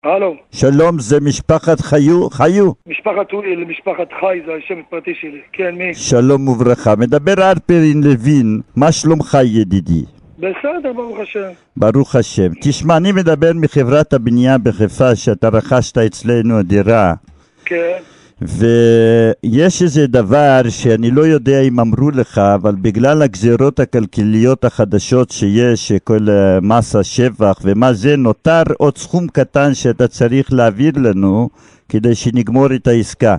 הלו. שלום, זה משפחת חיו? משפחת הויל, משפחת חי, זה השם הפרטי שלי. כן, מי? שלום וברכה. מדבר ארפרין לוין. מה שלומך ידידי? בסדר, ברוך השם. ברוך השם. תשמע, אני מדבר מחברת הבנייה בחיפה שאתה רכשת אצלנו דירה. כן. ויש איזה דבר שאני לא יודע אם אמרו לך, אבל בגלל הגזירות הכלכליות החדשות שיש, כל מס השבח ומה זה, נותר עוד סכום קטן שאתה צריך להעביר לנו כדי שנגמור את העסקה.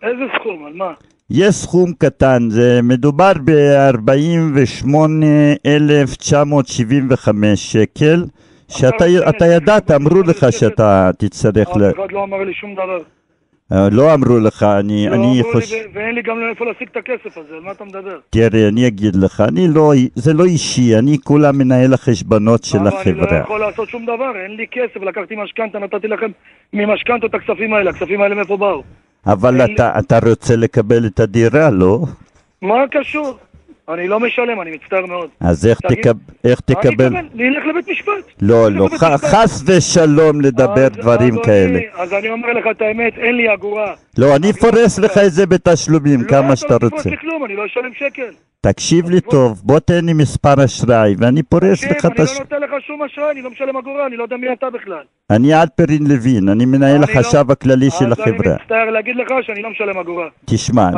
איזה סכום? על מה? יש סכום קטן, זה מדובר ב-48,975 שקל, שאתה ידעת, אמרו לך שאתה תצטרך אף אחד לא אמר לי שום דבר. לא אמרו לך, אני חושב... ואין לי גם איפה להשיג את הכסף הזה, על מה אתה מדבר? תראה, אני אגיד לך, זה לא אישי, אני כולה מנהל החשבונות של החברה. אני לא יכול לעשות שום דבר, אין לי כסף, לקחתי משכנתה, נתתי לכם ממשכנתות את הכספים האלה, הכספים האלה מאיפה באו? אבל אתה רוצה לקבל את הדירה, לא? מה קשור? אני לא משלם, אני מצטער מאוד. אז איך תקבל? אני אלך לבית משפט. לא, חס ושלום לדבר דברים כאלה. אז אני אומר לך את האמת, אין לי אגורה. לא, אני פורס לך את זה בתשלומים, כמה שאתה רוצה. לא, אתה לא תפרוס לי כלום, אני לא אשלם שקל. תקשיב לי טוב, בוא תן לי מספר אשראי ואני פורס לך את אני לא נותן לך שום אשראי, אני לא משלם אגורה, אני לא יודע מי אתה בכלל. אני אלפרין לוין, אני מנהל החשב הכללי של החברה. אז אני מצטער להגיד לך שאני לא משלם אגורה. תשמע,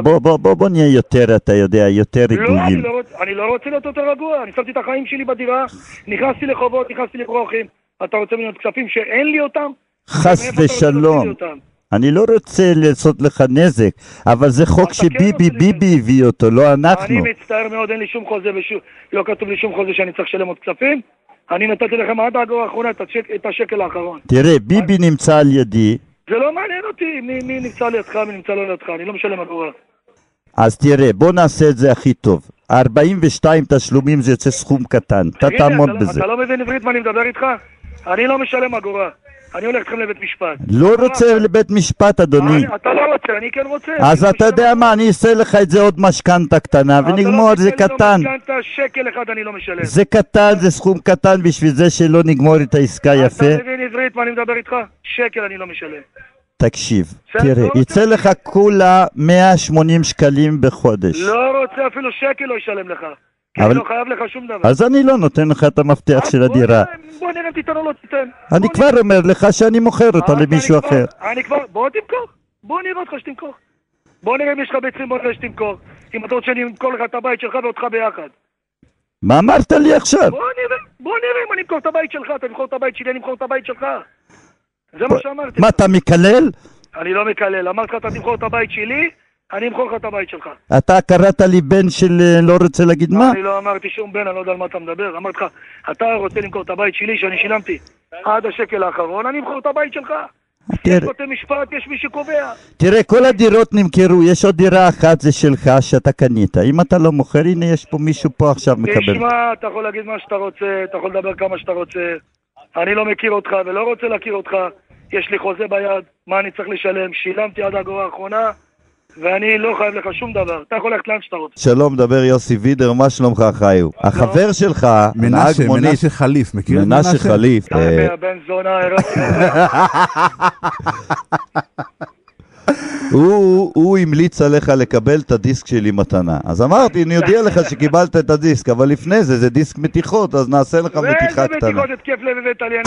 בוא נהיה יותר, אתה יודע, יותר רגועים. לא, אני לא רוצה להיות יותר רגוע, אני שמתי את החיים שלי בדירה, נכנסתי לחובות, נכנסתי לברוכים, אתה רוצה ממנו כספים שאין לי אותם? חס ושלום. אני לא רוצה לעשות לך נזק, אבל זה חוק שביבי הביא אותו, לא אנחנו. אני מצטער מאוד, אין לי שום חוזה, לא כתוב לי שום חוזה שאני צריך לשלם עוד כספים. אני נתתי לכם עד האגורה האחרונה את השקל האחרון. תראה, ביבי נמצא על ידי. זה לא מעניין אותי מי נמצא לידך, מי נמצא לא לידך, אני לא משלם אגורה. אז תראה, בוא נעשה את זה הכי טוב. 42 תשלומים זה יוצא סכום קטן, אתה תעמוד בזה. אתה לא מבין עברית מה אני מדבר איתך? אני לא משלם אגורה. אני הולך אתכם לבית משפט. לא רוצה לבית משפט, אדוני. אתה לא רוצה, אני כן רוצה. אז אתה יודע מה, אני אעשה לך את זה עוד משכנתה קטנה, ונגמור, זה קטן. משכנתה שקל אחד אני לא משלם. זה קטן, זה סכום קטן בשביל זה שלא נגמור את העסקה יפה. אתה מבין עברית מה אני מדבר איתך? שקל אני לא משלם. תקשיב, תראה, יצא לך כולה 180 שקלים בחודש. לא רוצה, אפילו שקל לא ישלם לך. אני לא חייב לך שום דבר. אז אני לא נותן לך את המפתח של הדירה. בוא נראה אם תיתן או לא תיתן. אני כבר אומר לך שאני מוכר אותה למישהו אחר. בוא תמכור. בוא נראה אותך שתמכור. בוא נראה אם יש לך ביצים, בוא נראה שתמכור. אם אתה רוצה שאני אמכור לך את הבית שלך ואותך ביחד. מה אמרת לי עכשיו? בוא נראה אם אני אמכור את הבית שלך, אתה אמכור את הבית שלי, אני אמכור את הבית שלך. זה מה שאמרתי. מה, אתה מקלל? אני לא מקלל. אמרתי לך, אתה תמכור את הבית שלי, אני אמכור לך את הבית שלך. אתה קראת לי בן של לא רוצה להגיד מה? אני לא אמרתי שום בן, אני לא יודע על מה אתה מדבר. אמרתי לך, אתה רוצה למכור את הבית שלי שאני שילמתי עד השקל האחרון, אני אמכור את הבית שלך. יש בתי משפט, יש מי שקובע. תראה, כל הדירות נמכרו, יש עוד דירה אחת, זה שלך, שאתה קנית. אם אתה לא מוכר, הנה יש פה מישהו פה עכשיו מקבל. תשמע, אתה יכול להגיד מה שאתה רוצה, אתה יכול לדבר כמה שאתה רוצה. אני לא מכיר אותך ולא רוצה להכיר אותך. יש לי חוזה ביד, מה אני צריך לשלם? שילמתי עד האגורה האחרונה, ואני לא חייב לך שום דבר. אתה יכול ללכת לאן שאתה רוצה. שלום, מדבר יוסי וידר, מה שלומך חיו? החבר שלך, מנשה חליף, מכיר את מנשה חליף? בן זונה, הוא המליץ עליך לקבל את הדיסק שלי מתנה. אז אמרתי, אני יודע לך שקיבלת את הדיסק, אבל לפני זה דיסק מתיחות, אז נעשה לך מתיחה קטנה. מתיחות התקף לב בבית עליין.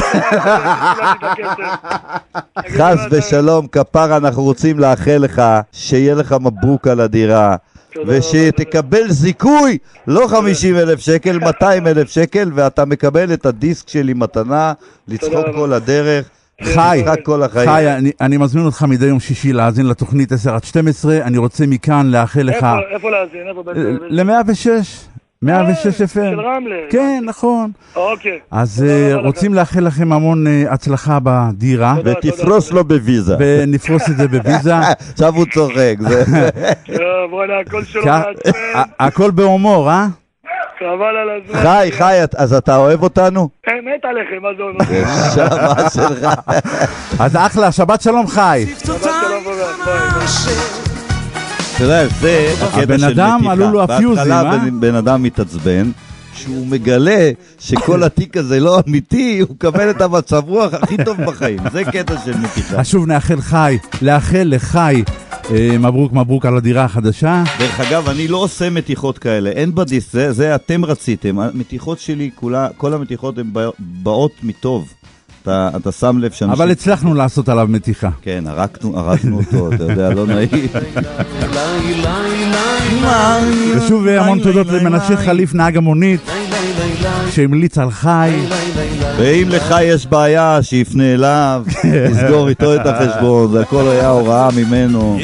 חס ושלום, כפר, אנחנו רוצים לאחל לך שיהיה לך מברוק על הדירה, ושתקבל זיכוי, לא 50,000 שקל, 200,000 שקל, ואתה מקבל את הדיסק שלי מתנה, לצחוק כל הדרך. חי, אני מזמין אותך מדי יום שישי להאזין לתוכנית 10-12, אני רוצה מכאן לאחל לך... איפה להאזין? ל-106, 106 FM. של רמלה. כן, נכון. אוקיי. אז רוצים לאחל לכם המון הצלחה בדירה. ותפרוס לו בוויזה. ונפרוס את זה בוויזה. עכשיו הוא צוחק. בוא'נה, הכל שלו מעצבן. הכל בהומור, אה? חבל על הזמן. חי, אז אתה אוהב אותנו? מת עליכם, מה זה אוהב אותנו? שבת שלך. אז אחלה, שבת שלום חי. שבת שלום ביי. תראה, זה הקטע של מתיחה. הבן אדם עלו לו הפיוזים, בהתחלה בן אדם מתעצבן, כשהוא מגלה שכל התיק הזה לא אמיתי, הוא מקבל את המצב רוח הכי טוב בחיים. זה קטע של מתיחה. שוב לאחל לחי, מברוק על הדירה החדשה. דרך אגב, אני לא עושה מתיחות כאלה, אין בדיס, זה אתם רציתם. המתיחות שלי, כל המתיחות הן באות מטוב. אתה שם לב שאנשים... אבל הצלחנו לעשות עליו מתיחה. כן, הרגנו אותו, אתה יודע, לא נעים. ושוב המון תודות למנשה חליף, נהג המונית, שהמליץ על חי. ואם לך יש בעיה, שיפנה אליו, תסגור איתו את החשבון, זה הכל היה הוראה ממנו.